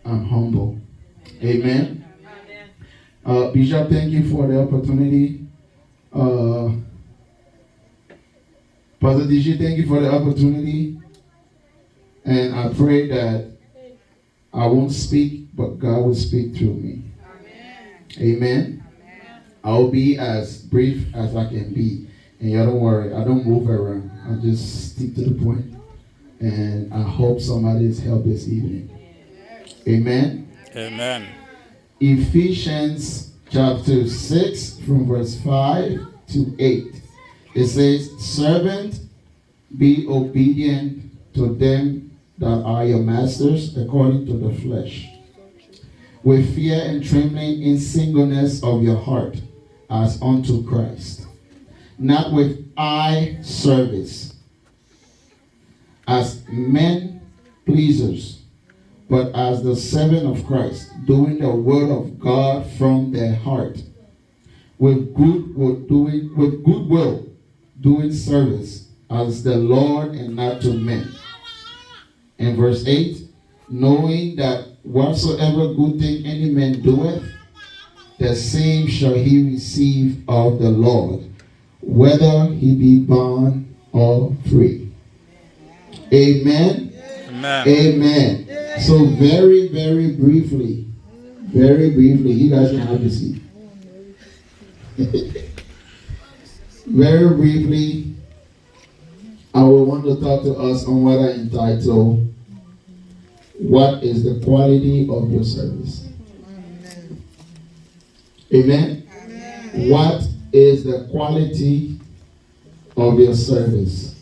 I'm humble. Amen. Bishop, thank you for the opportunity. Uh, Pastor DJ, thank you for the opportunity. And I pray that I won't speak, but God will speak through me. Amen. I'll be as brief as I can be. And y'all don't worry, I don't move around. I just stick to the point. And I hope somebody's help this evening. Amen. Amen. Ephesians chapter 6 from verse 5 to 8. It says, servant, be obedient to them that are your masters according to the flesh, with fear and trembling in singleness of your heart, as unto Christ, not with eye service, as men pleasers, but as the servant of Christ, doing the word of God from their heart, with goodwill, doing service as the Lord and not to men. And verse 8, knowing that whatsoever good thing any man doeth, the same shall he receive of the Lord, whether he be bond or free. Amen. Amen. Amen. So very, very briefly, you guys can have a seat. Very briefly, I will want to talk to us on what I entitle, what is the quality of your service? Amen. Amen. What is the quality of your service?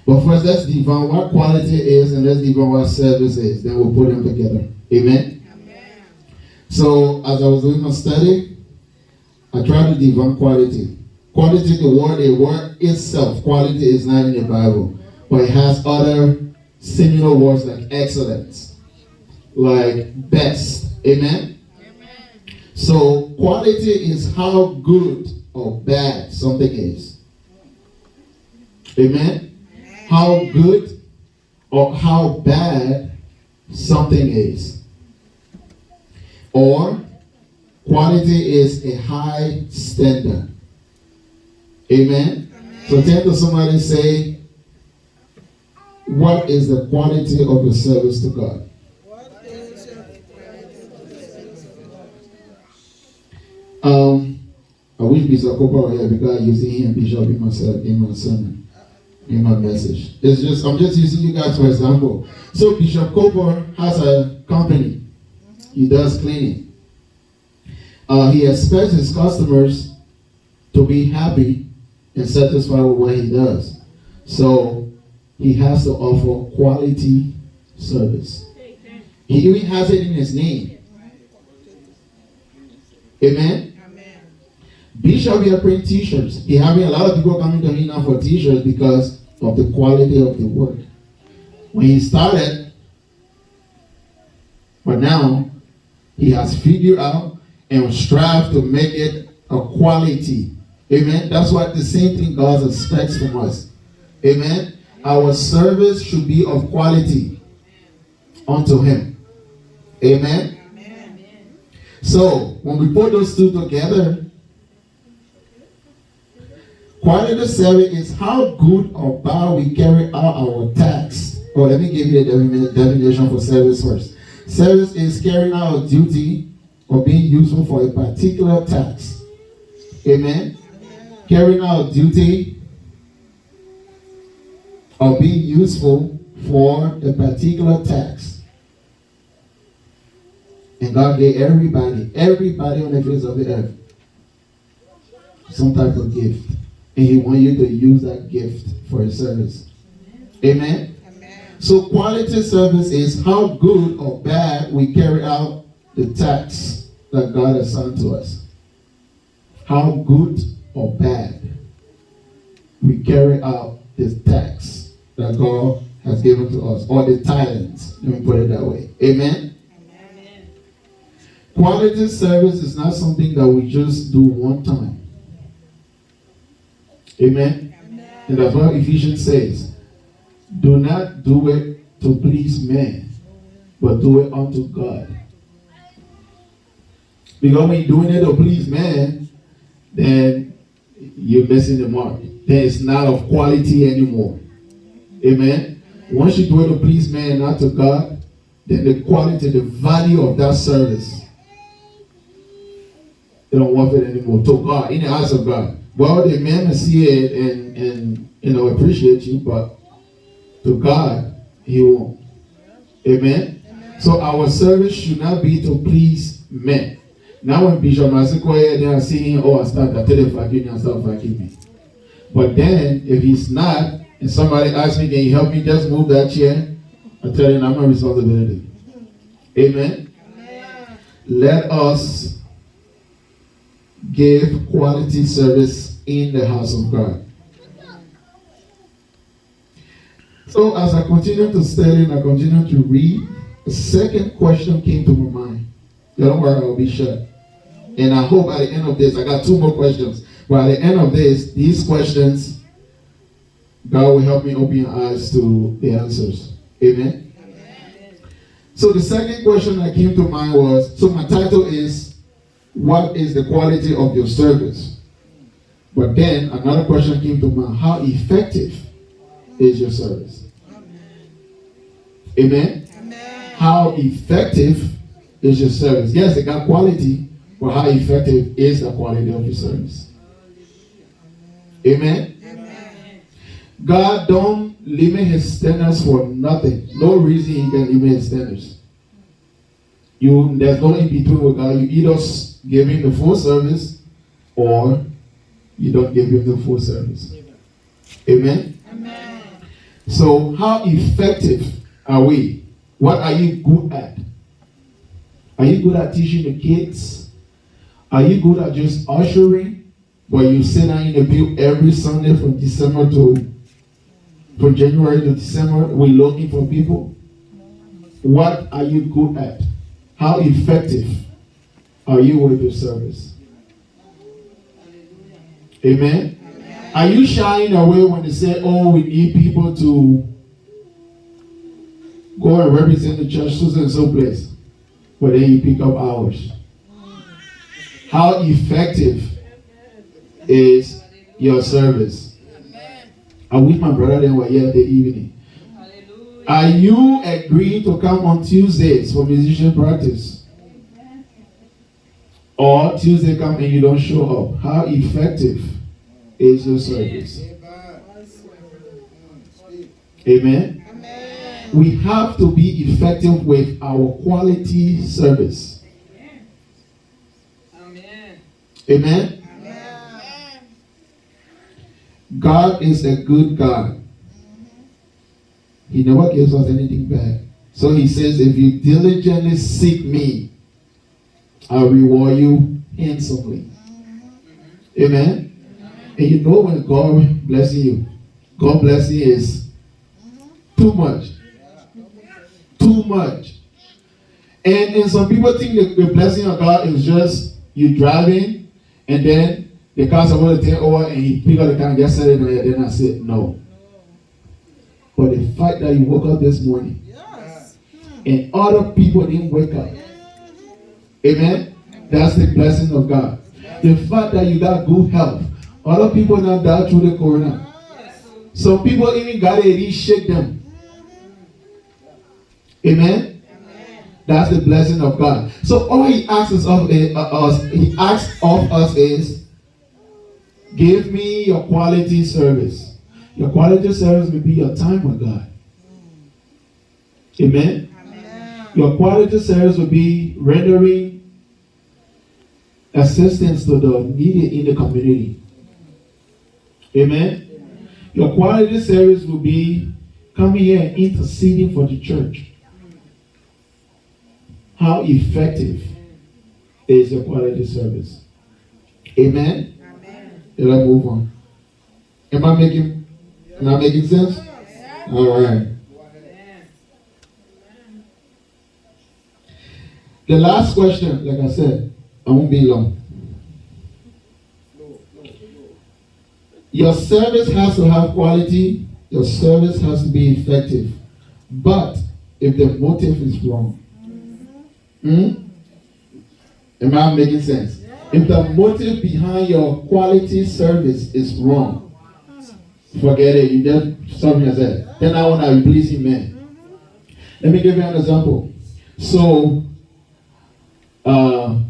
But first, let's define what quality is and let's define what service is. Then we'll put them together. Amen. Amen. So, as I was doing my study, I tried to define quality. Quality, the word itself, quality is not in the Bible, but it has other similar words like excellence, like best. Amen. So, quality is how good or bad something is. Amen? How good or how bad something is. Or, quality is a high standard. Amen? So, turn to somebody and say, what is the quality of your service to God? I wish Bishop Cooper were here because I used him Bishop in my sermon, in my message. I'm just using you guys for example. So Bishop Cooper has a company. He does cleaning. He expects his customers to be happy and satisfied with what he does. So he has to offer quality service. He even has it in his name. Amen. Bishop here print t-shirts. He having a lot of people coming to him now for t-shirts because of the quality of the work. When he started, but now he has figured out and strive to make it a quality. Amen. That's what the same thing God expects from us. Amen. Our service should be of quality unto him. Amen. So when we put those two together, quality service is how good or bad we carry out our tasks. Or let me give you the definition for service first. Service is carrying out a duty or being useful for a particular task. Amen. Carrying out duty or being useful for a particular task. And God gave everybody on the face of the earth some type of gift. And he wants you to use that gift for a service. Amen? So quality service is how good or bad we carry out the tasks that God has assigned to us. How good or bad we carry out the tasks that God has given to us. Or the talents. Let me put it that way. Amen? Quality service is not something that we just do one time. Amen? And that's what Ephesians says. Do not do it to please men, but do it unto God. Because when you're doing it to please man, then you're missing the mark. Then it's not of quality anymore. Amen. Once you do it to please man, not to God, then the quality, the value of that service, they don't want it anymore. To God, in the eyes of God. Well, the man will see it and appreciate you, but to God, he won't. Amen. So our service should not be to please men. Now when Bishop Masikoye, they are saying, I start to tell you forgive me and start forgive me. But then, if he's not, and somebody asks me, can you help me just move that chair? I tell him, I'm my responsibility. Amen? Let us give quality service in the house of God. So as I continue to study and I continue to read, a second question came to my mind. Don't worry, I'll be shut. And I hope at the end of this, I got 2 more questions. But at the end of this, these questions, God will help me open your eyes to the answers. Amen? Amen. So the second question that came to mind was, so my title is, what is the quality of your service? But then another question came to mind, how effective is your service? Amen? Amen. How effective is your service? Yes, it got quality, but how effective is the quality of your service? Amen? Amen. God don't limit his standards for nothing. No reason he can limit his standards. There's no in between with God. You either give him the full service or you don't give him the full service. Amen? Amen. So how effective are we? What are you good at? Are you good at teaching the kids? Are you good at just ushering? Where you sit down in the pew every Sunday from January to December, we're looking for people? What are you good at? How effective are you with your service? Amen? Amen. Are you shying away when they say, we need people to go and represent the church so and so place? But then you pick up hours. How effective is your service? I wish my brother then were here the evening. Hallelujah. Are you agreeing to come on Tuesdays for musician practice? Or Tuesday come and you don't show up? How effective is your service? Amen? Amen. We have to be effective with our quality service. Amen? Amen. God is a good God. He never gives us anything bad. So he says, if you diligently seek me, I'll reward you handsomely. Amen? And you know when God blesses you, God blessing is too much. Too much. And some people think that the blessing of God is just you driving and then the car's about to take over and he pick up the car and just set it there. Then I said, no. But the fact that you woke up this morning and other people didn't wake up. Amen? That's the blessing of God. The fact that you got good health. Other people now died through the corona. Some people even got it, it didn't shake them. Amen? That's the blessing of God. So all he asks of us is, give me your quality service. Your quality service will be your time with God. Amen? Amen. Your quality service will be rendering assistance to the needy in the community. Amen? Amen. Your quality service will be coming here and interceding for the church. How effective is your quality service? Amen? Let us move on. Am I making sense? All right. The last question, like I said, I won't be long. Your service has to have quality. Your service has to be effective. But if the motive is wrong. Am I making sense? If the motive behind your quality service is wrong, forget it. You just something I said. Then I want to be pleasing men. Let me give you an example. So, the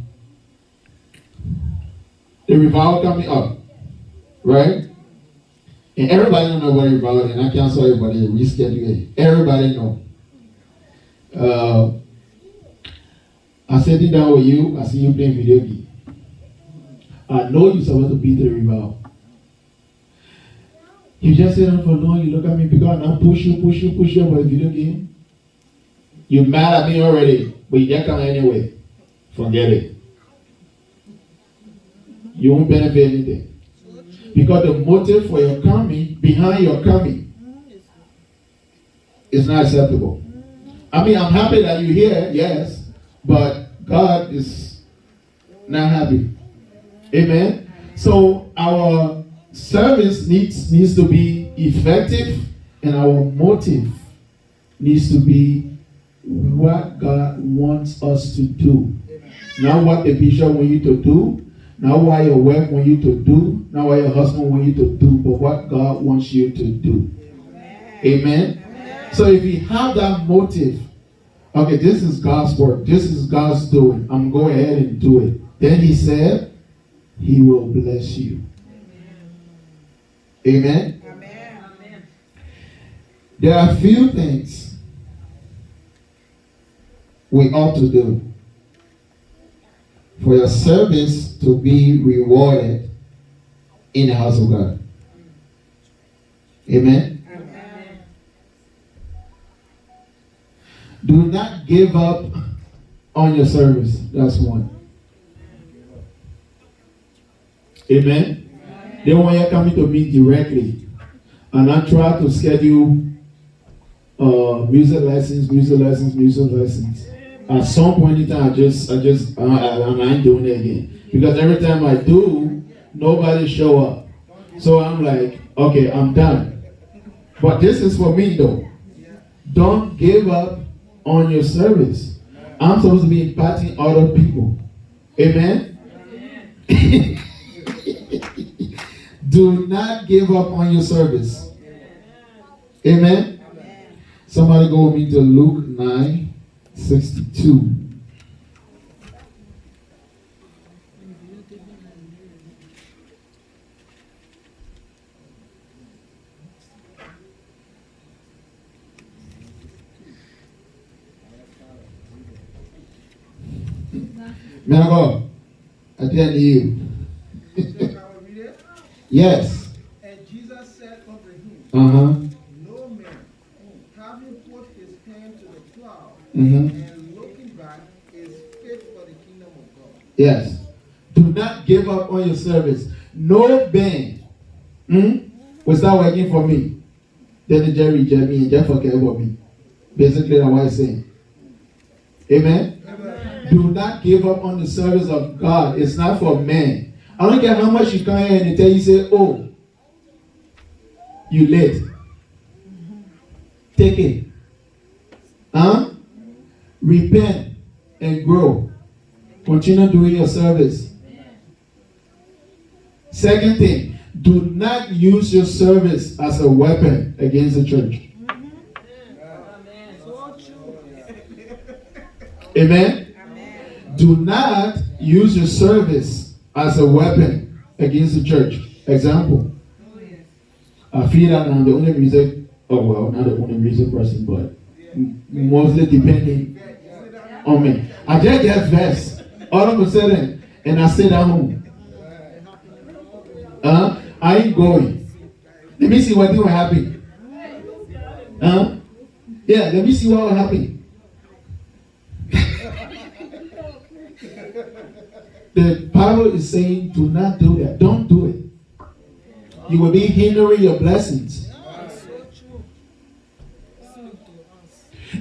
revival coming up, right? And everybody don't know what revival is, and I can't tell everybody reschedule it. Everybody know. I sitting down with you, I see you playing video game. I know you're supposed to be the revival. You just sit down for long, you look at me because I push you about a video game. You're mad at me already, but you just come anyway. Forget it. You won't benefit anything. Because the motive for your coming, behind your coming, is not acceptable. I mean, I'm happy that you're here, yes, but God is not happy. Amen? So our service needs to be effective, and our motive needs to be what God wants us to do. Not what the bishop wants you to do, not what your wife wants you to do, not what your husband wants you to do, but what God wants you to do. Amen? So if you have that motive, okay, this is God's work, this is God's doing, I'm going ahead and do it. Then he said, he will bless you. Amen? Amen. There are a few things we ought to do for your service to be rewarded in the house of God. Amen? Amen. Do not give up on your service. That's one. Amen? They want you coming to me directly. And I try to schedule music lessons. At some point in time, I ain't doing it again. Because every time I do, nobody show up. So I'm like, okay, I'm done. But this is for me though. Don't give up on your service. I'm supposed to be impacting other people. Amen? Do not give up on your service. Amen? Somebody go with me to Luke 9:62. Man of God, I tell you. Yes. And Jesus said unto him, No man, having put his hand to the plow and looking back, is fit for the kingdom of God. Yes. Do not give up on your service. No band will start working for me. Then the Jerry reject me and just forget about me. Basically, that's what I'm saying. Amen? Do not give up on the service of God. It's not for men. I don't care how much you come here and they tell you, say, oh, you late. Take it. Repent and grow. Continue doing your service. Second thing, do not use your service as a weapon against the church. Amen? Do not use your service as a weapon against the church. Example. I feel that I'm the only music, not the only music person, but mostly depending on me. I just get verse all of a sudden and I sit at home. I ain't going. Let me see what will happen. Yeah, let me see what will happen. The Bible is saying, do not do that. Don't do it. You will be hindering your blessings.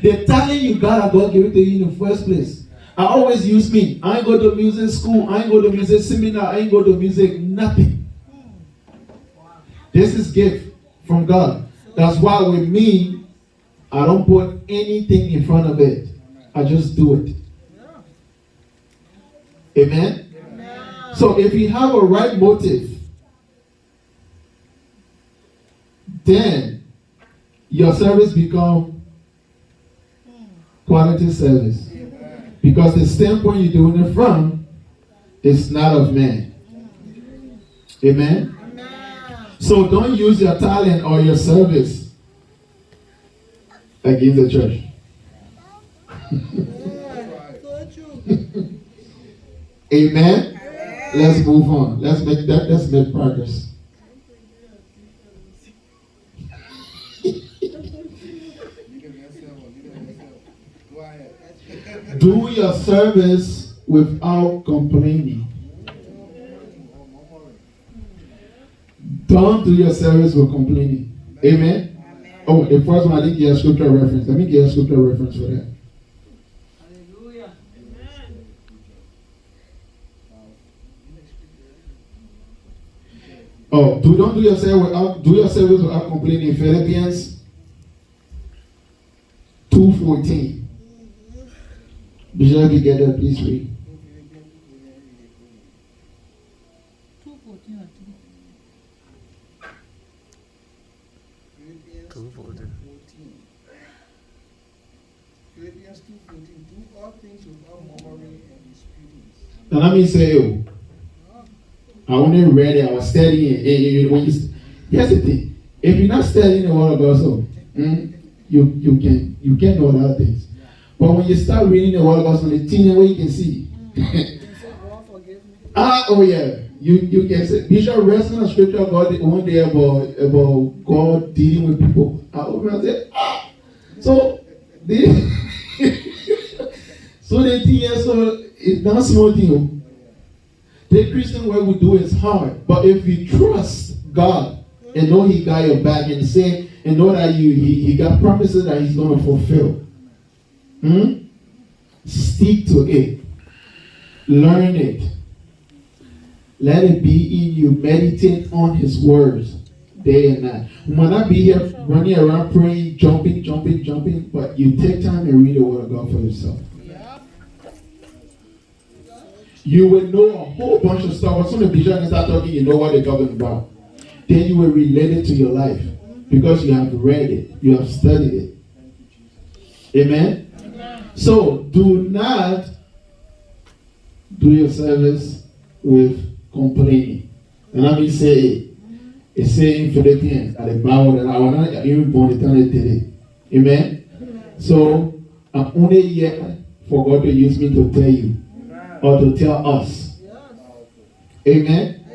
The talent you got, God give it to you in the first place. I always use me. I ain't go to music school. I ain't go to music seminar. I ain't go to music nothing. This is gift from God. That's why with me, I don't put anything in front of it. I just do it. Amen? So if you have a right motive, then your service become quality service. Because the standpoint you're doing it from is not of man. Amen? So don't use your talent or your service against the church. Amen? Let's move on. Let's make progress. Do your service without complaining. Don't do your service with complaining. Amen? Oh, the first one I didn't get a scripture reference. Let me get a scripture reference for that. Hallelujah. Oh, don't do your service without complaining. Philippians 2:14. Bishop, if you get there, please read. 2:14 or 2:14. Philippians 2:14. Do all things without murmuring and disputings. Now let me say, I only read it. I was studying it. Here's the thing: if you're not studying the word of God, so you can know other things. But when you start reading the word of God, on the thing where you can see. Oh yeah, you can say. Bishop read on the scripture of God one day about God dealing with people. I open and say, so the so the thing is, so it's not small thing. The Christian way we do is hard, but if you trust God and know He got your back and know that He got promises that He's going to fulfill, stick to it, learn it, let it be in you. Meditate on His words day and night. You might not be here running around praying, jumping, but you take time and read the Word of God for yourself. You will know a whole bunch of stuff. As soon as Bishop start talking, you know what they're talking about. Then you will relate it to your life because you have read it, you have studied it. Amen? So do not do your service with complaining. And let me say it's saying in Philippians at the Bible that I will not even born eternity today. Amen? So I'm only here for God to use me to tell you. Or to tell us. Amen?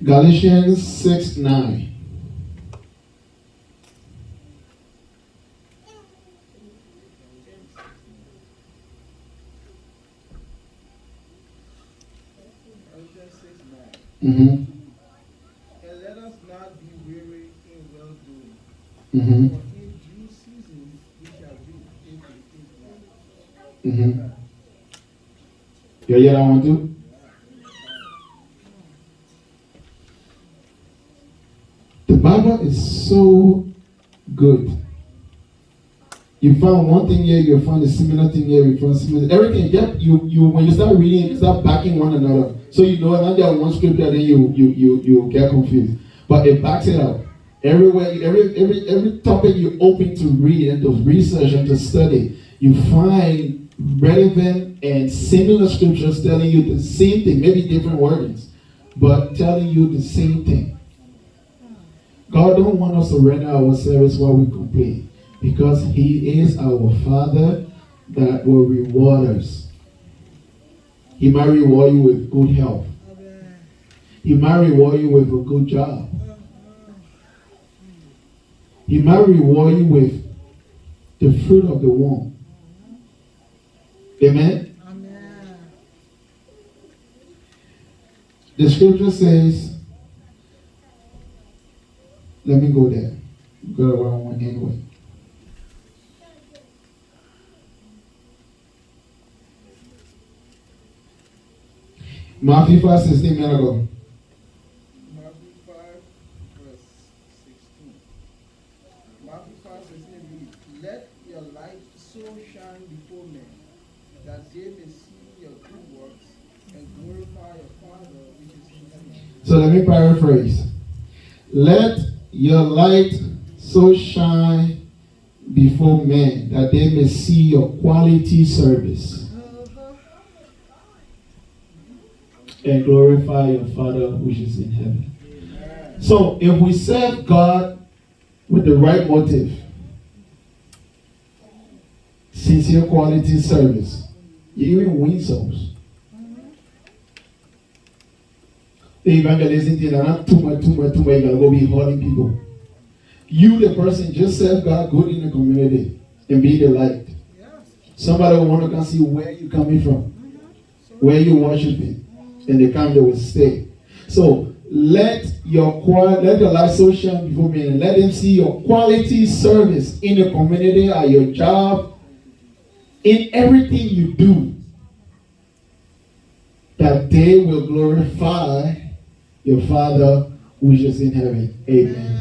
Galatians 6:9. Mm-hmm. Mm-hmm. Mm-hmm. You hear that one too? The Bible is so good. You find one thing here, you find a similar thing here, you find similar everything. You when you start reading, you start backing one another. So you know not just one scripture, then you get confused. But it backs it up. Everywhere, every topic you open to read and to research and to study, you find relevant and similar scriptures telling you the same thing, maybe different wordings, but telling you the same thing. God don't want us to render our service while we complain, because He is our Father that will reward us. He might reward you with good health. He might reward you with a good job. He might reward you with the fruit of the womb. Amen? Amen. The scripture says, let me go there. Go to where I want anyway. Matthew 5:16, man ago. Matthew 5, verse 16. Matthew 5:16 reads, let your light so shine before men, that they may see your good works and glorify your Father which is in heaven. So let me paraphrase. Let your light so shine before men that they may see your quality service and glorify your Father which is in heaven. Amen. So if we serve God with the right motive, sincere quality service, you even win souls. The evangelism thing, not too much, you gotta go be hurting people. You, the person, just serve God good in the community and be the light. Yes. Somebody will want to come see where you coming from, where you worshiping, and they come, they will stay. So let your light so shine before me, and let them see your quality service in the community, at your job, in everything you do, that they will glorify your Father which is in heaven. Amen.